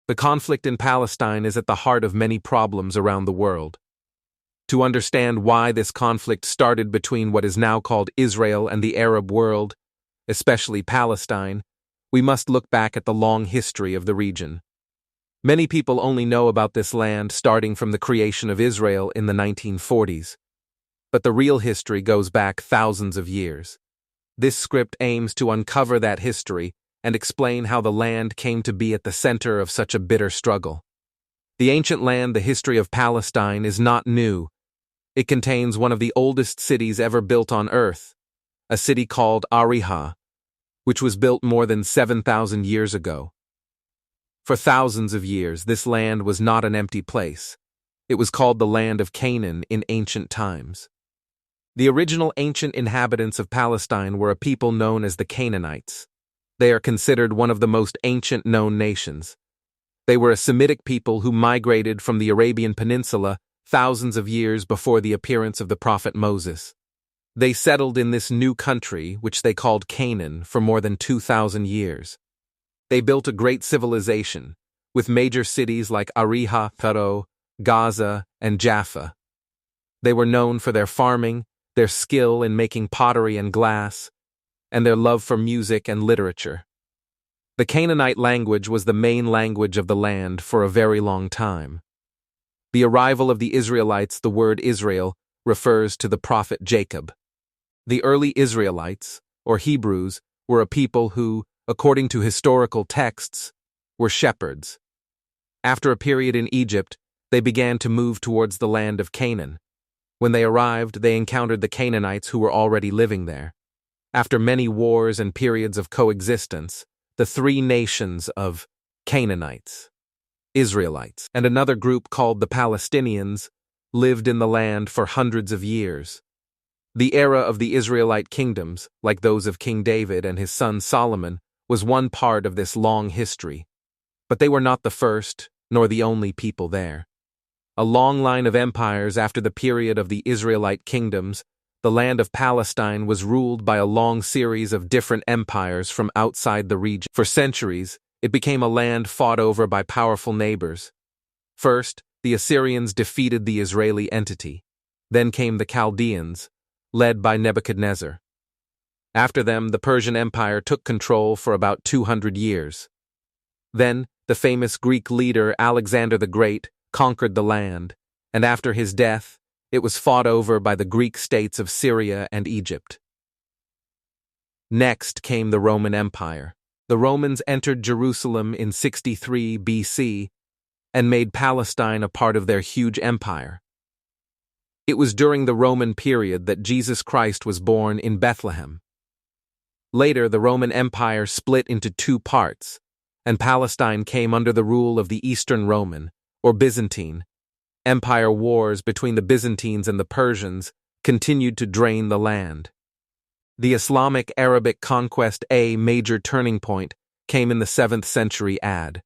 The conflict in Palestine is at the heart of many problems around the world. To understand why this conflict started between what is now called Israel and the Arab world, especially Palestine, we must look back at the long history of the region. Many people only know about this land starting from the creation of Israel in the 1940s. But the real history goes back thousands of years. This script aims to uncover that history and explain how the land came to be at the center of such a bitter struggle. The ancient land, the history of Palestine, is not new. It contains one of the oldest cities ever built on Earth, a city called Ariha, which was built more than 7,000 years ago. For thousands of years, this land was not an empty place. It was called the land of Canaan in ancient times. The original ancient inhabitants of Palestine were a people known as the Canaanites. They are considered one of the most ancient known nations. They were a Semitic people who migrated from the Arabian Peninsula thousands of years before the appearance of the prophet Moses. They settled in this new country, which they called Canaan, for more than 2,000 years. They built a great civilization, with major cities like Ariha, Pharaoh, Gaza, and Jaffa. They were known for their farming, their skill in making pottery and glass, and their love for music and literature. The Canaanite language was the main language of the land for a very long time. The arrival of the Israelites, the word Israel, refers to the prophet Jacob. The early Israelites, or Hebrews, were a people who, according to historical texts, were shepherds. After a period in Egypt, they began to move towards the land of Canaan. When they arrived, they encountered the Canaanites who were already living there. After many wars and periods of coexistence, the three nations of Canaanites, Israelites, and another group called the Palestinians lived in the land for hundreds of years. The era of the Israelite kingdoms, like those of King David and his son Solomon, was one part of this long history. But they were not the first, nor the only people there. A long line of empires after the period of the Israelite kingdoms, the land of Palestine was ruled by a long series of different empires from outside the region. For centuries, it became a land fought over by powerful neighbors. First, the Assyrians defeated the Israeli entity. Then came the Chaldeans, led by Nebuchadnezzar. After them, the Persian Empire took control for about 200 years. Then, the famous Greek leader Alexander the Great conquered the land, and after his death, it was fought over by the Greek states of Syria and Egypt. Next came the Roman Empire. The Romans entered Jerusalem in 63 BC and made Palestine a part of their huge empire. It was during the Roman period that Jesus Christ was born in Bethlehem. Later, the Roman Empire split into two parts, and Palestine came under the rule of the Eastern Roman, or Byzantine. Empire wars between the Byzantines and the Persians continued to drain the land. The Islamic-Arabic conquest, a major turning point, came in the 7th century AD.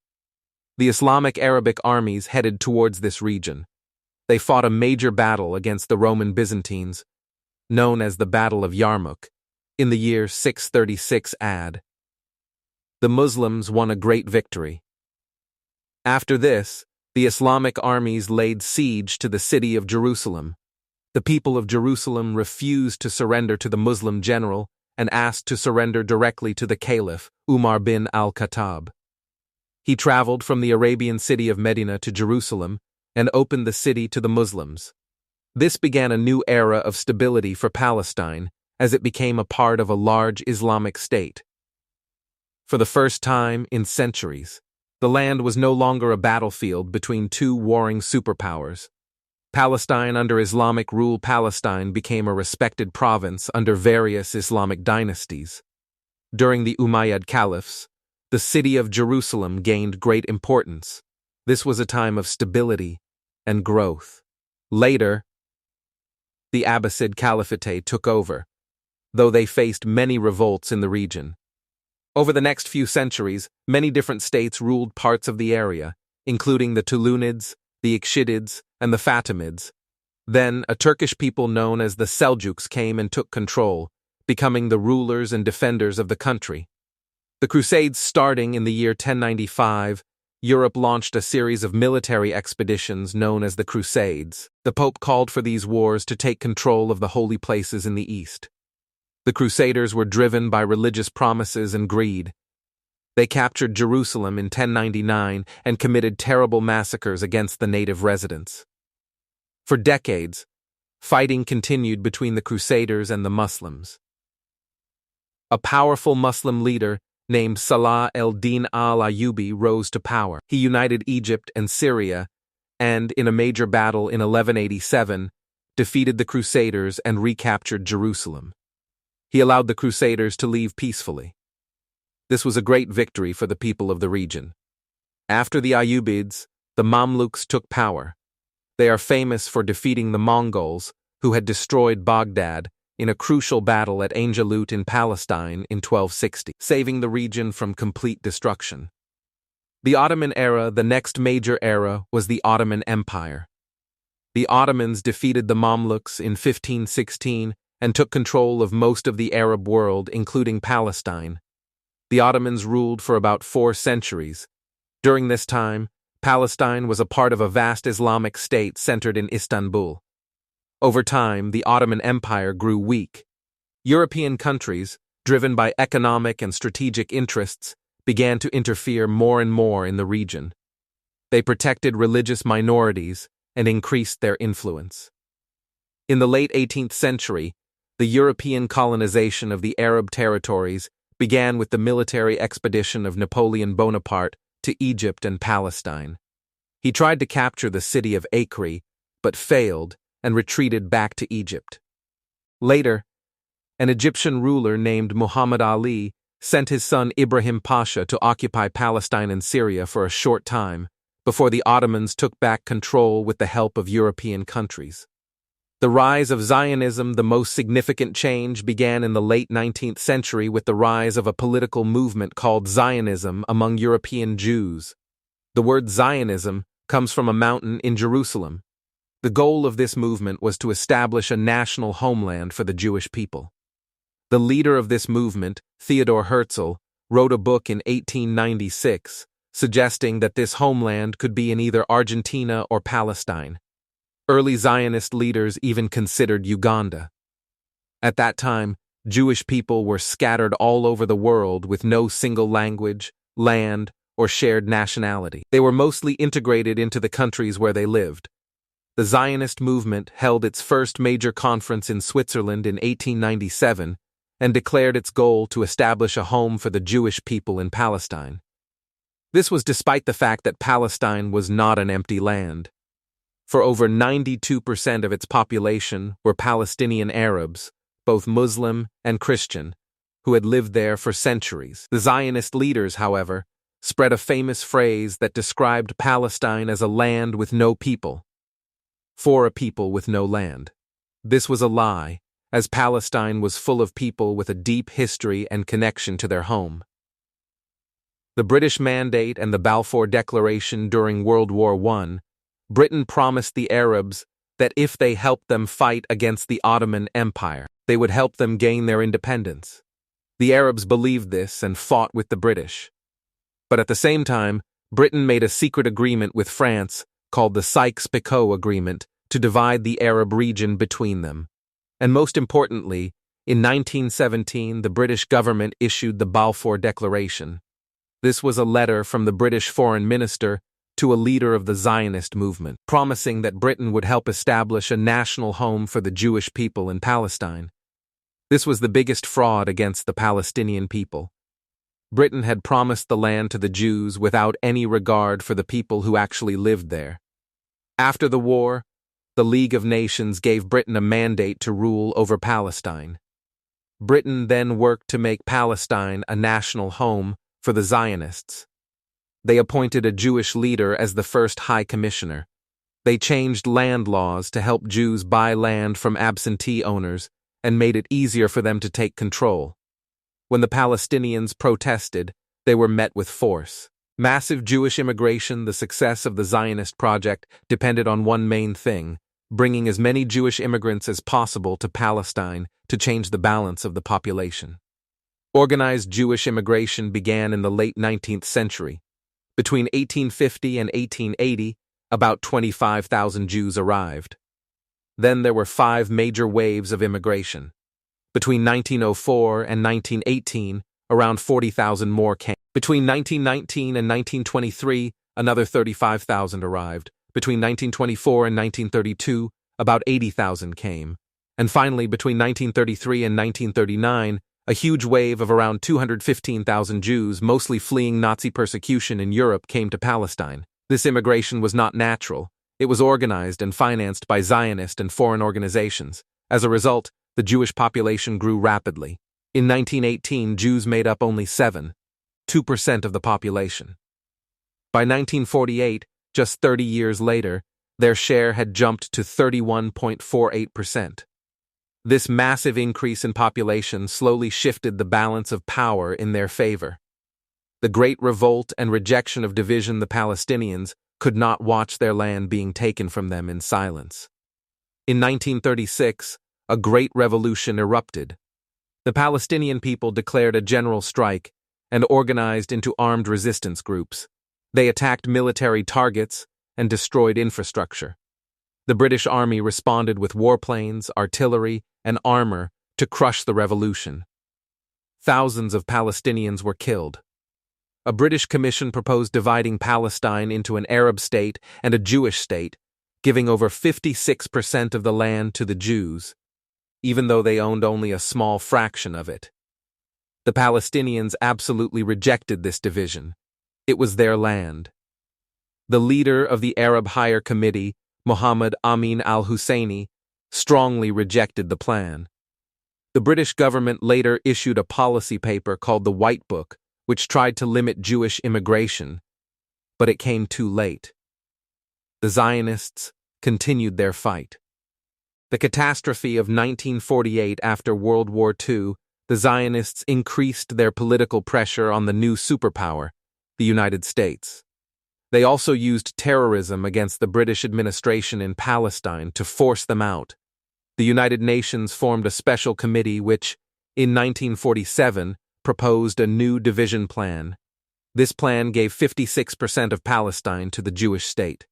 The Islamic-Arabic armies headed towards this region. They fought a major battle against the Roman Byzantines, known as the Battle of Yarmouk, in the year 636 AD. The Muslims won a great victory. After this, the Islamic armies laid siege to the city of Jerusalem. The people of Jerusalem refused to surrender to the Muslim general and asked to surrender directly to the Caliph, Umar bin al-Khattab. He traveled from the Arabian city of Medina to Jerusalem and opened the city to the Muslims. This began a new era of stability for Palestine as it became a part of a large Islamic state. For the first time in centuries, the land was no longer a battlefield between two warring superpowers. Palestine under Islamic rule, Palestine became a respected province under various Islamic dynasties. During the Umayyad caliphs, the city of Jerusalem gained great importance. This was a time of stability and growth. Later, the Abbasid Caliphate took over, though they faced many revolts in the region. Over the next few centuries, many different states ruled parts of the area, including the Tulunids, the Ikhshidids, and the Fatimids. Then, a Turkish people known as the Seljuks came and took control, becoming the rulers and defenders of the country. The Crusades starting in the year 1095 Europe launched a series of military expeditions known as the Crusades. The Pope called for these wars to take control of the holy places in the East. The Crusaders were driven by religious promises and greed. They captured Jerusalem in 1099 and committed terrible massacres against the native residents. For decades, fighting continued between the Crusaders and the Muslims. A powerful Muslim leader named Salah el-Din al-Ayyubi rose to power. He united Egypt and Syria and, in a major battle in 1187, defeated the Crusaders and recaptured Jerusalem. He allowed the Crusaders to leave peacefully. This was a great victory for the people of the region. After the Ayyubids, the Mamluks took power. They are famous for defeating the Mongols, who had destroyed Baghdad, in a crucial battle at Ain Jalut in Palestine in 1260, saving the region from complete destruction. The Ottoman era, the next major era, was the Ottoman Empire. The Ottomans defeated the Mamluks in 1516 and took control of most of the Arab world, including Palestine. The Ottomans ruled for about 4 centuries. During this time, Palestine was a part of a vast Islamic state centered in Istanbul. Over time, the Ottoman Empire grew weak. European countries, driven by economic and strategic interests, began to interfere more and more in the region. They protected religious minorities and increased their influence. In the late 18th century, the European colonization of the Arab territories began with the military expedition of Napoleon Bonaparte to Egypt and Palestine. He tried to capture the city of Acre, but failed and retreated back to Egypt. Later, an Egyptian ruler named Muhammad Ali sent his son Ibrahim Pasha to occupy Palestine and Syria for a short time, before the Ottomans took back control with the help of European countries. The rise of Zionism, the most significant change, began in the late 19th century with the rise of a political movement called Zionism among European Jews. The word Zionism comes from a mountain in Jerusalem. The goal of this movement was to establish a national homeland for the Jewish people. The leader of this movement, Theodor Herzl, wrote a book in 1896 suggesting that this homeland could be in either Argentina or Palestine. Early Zionist leaders even considered Uganda. At that time, Jewish people were scattered all over the world with no single language, land, or shared nationality. They were mostly integrated into the countries where they lived. The Zionist movement held its first major conference in Switzerland in 1897 and declared its goal to establish a home for the Jewish people in Palestine. This was despite the fact that Palestine was not an empty land. For over 92% of its population were Palestinian Arabs, both Muslim and Christian, who had lived there for centuries. The Zionist leaders, however, spread a famous phrase that described Palestine as a land with no people, for a people with no land. This was a lie, as Palestine was full of people with a deep history and connection to their home. The British Mandate and the Balfour Declaration during World War I, Britain promised the Arabs that if they helped them fight against the Ottoman Empire, they would help them gain their independence. The Arabs believed this and fought with the British. But at the same time, Britain made a secret agreement with France called the Sykes-Picot Agreement to divide the Arab region between them. And most importantly, in 1917, the British government issued the Balfour Declaration. This was a letter from the British Foreign Minister to a leader of the Zionist movement, promising that Britain would help establish a national home for the Jewish people in Palestine. This was the biggest fraud against the Palestinian people. Britain had promised the land to the Jews without any regard for the people who actually lived there. After the war, the League of Nations gave Britain a mandate to rule over Palestine. Britain then worked to make Palestine a national home for the Zionists. They appointed a Jewish leader as the first High Commissioner. They changed land laws to help Jews buy land from absentee owners and made it easier for them to take control. When the Palestinians protested, they were met with force. Massive Jewish immigration, the success of the Zionist project, depended on one main thing: bringing as many Jewish immigrants as possible to Palestine to change the balance of the population. Organized Jewish immigration began in the late 19th century. Between 1850 and 1880, about 25,000 Jews arrived. Then there were 5 major waves of immigration. Between 1904 and 1918, around 40,000 more came. Between 1919 and 1923, another 35,000 arrived. Between 1924 and 1932, about 80,000 came. And finally, between 1933 and 1939, a huge wave of around 215,000 Jews, mostly fleeing Nazi persecution in Europe, came to Palestine. This immigration was not natural. It was organized and financed by Zionist and foreign organizations. As a result, the Jewish population grew rapidly. In 1918, Jews made up only 2% of the population. By 1948, just 30 years later, their share had jumped to 31.48%. This massive increase in population slowly shifted the balance of power in their favor. The great revolt and rejection of division, the Palestinians could not watch their land being taken from them in silence. In 1936, a great revolution erupted. The Palestinian people declared a general strike and organized into armed resistance groups. They attacked military targets and destroyed infrastructure. The British Army responded with warplanes, artillery, and armor to crush the revolution. Thousands of Palestinians were killed. A British commission proposed dividing Palestine into an Arab state and a Jewish state, giving over 56% of the land to the Jews, even though they owned only a small fraction of it. The Palestinians absolutely rejected this division. It was their land. The leader of the Arab Higher Committee, Mohammed Amin al-Husseini, strongly rejected the plan. The British government later issued a policy paper called the White Book, which tried to limit Jewish immigration, but it came too late. The Zionists continued their fight. The catastrophe of 1948 after World War II, the Zionists increased their political pressure on the new superpower, the United States. They also used terrorism against the British administration in Palestine to force them out. The United Nations formed a special committee which, in 1947, proposed a new division plan. This plan gave 56% of Palestine to the Jewish state.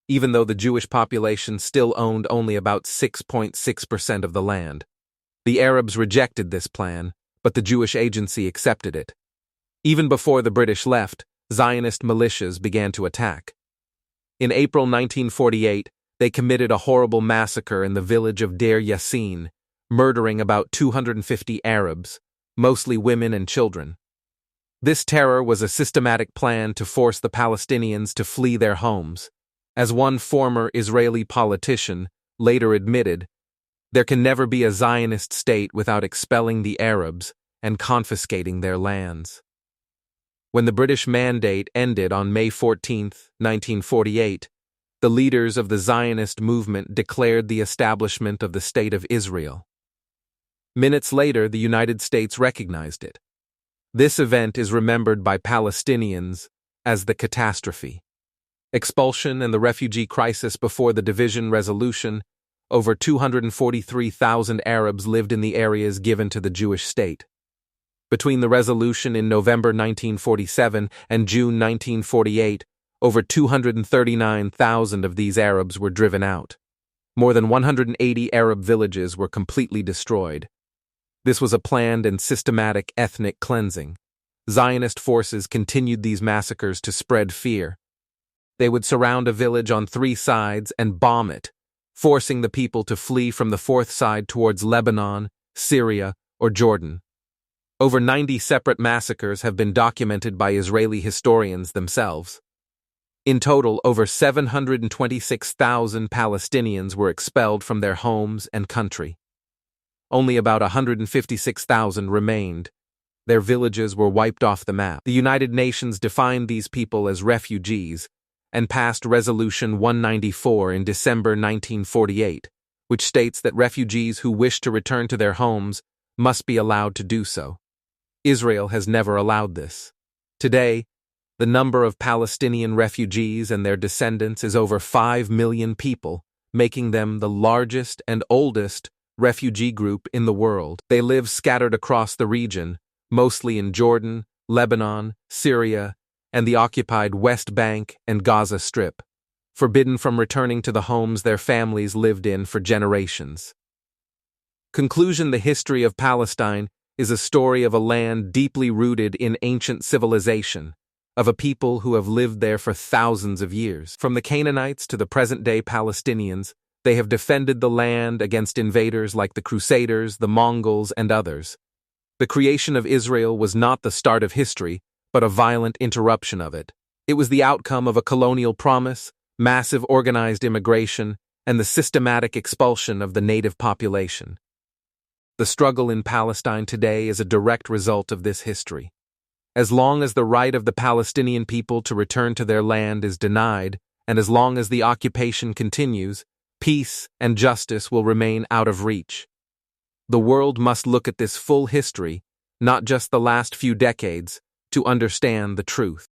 Even though the Jewish population still owned only about 6.6% of the land. The Arabs rejected this plan, but the Jewish agency accepted it. Even before the British left, Zionist militias began to attack. In April 1948, they committed a horrible massacre in the village of Deir Yassin, murdering about 250 Arabs, mostly women and children. This terror was a systematic plan to force the Palestinians to flee their homes. As one former Israeli politician later admitted, there can never be a Zionist state without expelling the Arabs and confiscating their lands. When the British Mandate ended on May 14, 1948, the leaders of the Zionist movement declared the establishment of the State of Israel. Minutes later, the United States recognized it. This event is remembered by Palestinians as the catastrophe. Expulsion and the refugee crisis before the division resolution, over 243,000 Arabs lived in the areas given to the Jewish state. Between the resolution in November 1947 and June 1948, over 239,000 of these Arabs were driven out. More than 180 Arab villages were completely destroyed. This was a planned and systematic ethnic cleansing. Zionist forces continued these massacres to spread fear. They would surround a village on 3 sides and bomb it, forcing the people to flee from the 4th side towards Lebanon, Syria, or Jordan. Over 90 separate massacres have been documented by Israeli historians themselves. In total, over 726,000 Palestinians were expelled from their homes and country. Only about 156,000 remained. Their villages were wiped off the map. The United Nations defined these people as refugees and passed Resolution 194 in December 1948, which states that refugees who wish to return to their homes must be allowed to do so. Israel has never allowed this. Today, the number of Palestinian refugees and their descendants is over 5 million people, making them the largest and oldest refugee group in the world. They live scattered across the region, mostly in Jordan, Lebanon, Syria, and the occupied West Bank and Gaza Strip, forbidden from returning to the homes their families lived in for generations. Conclusion: the history of Palestine is a story of a land deeply rooted in ancient civilization, of a people who have lived there for thousands of years. From the Canaanites to the present-day Palestinians, they have defended the land against invaders like the Crusaders, the Mongols, and others. The creation of Israel was not the start of history, but a violent interruption of it. It was the outcome of a colonial promise, massive organized immigration, and the systematic expulsion of the native population. The struggle in Palestine today is a direct result of this history. As long as the right of the Palestinian people to return to their land is denied, and as long as the occupation continues, peace and justice will remain out of reach. The world must look at this full history, not just the last few decades, to understand the truth.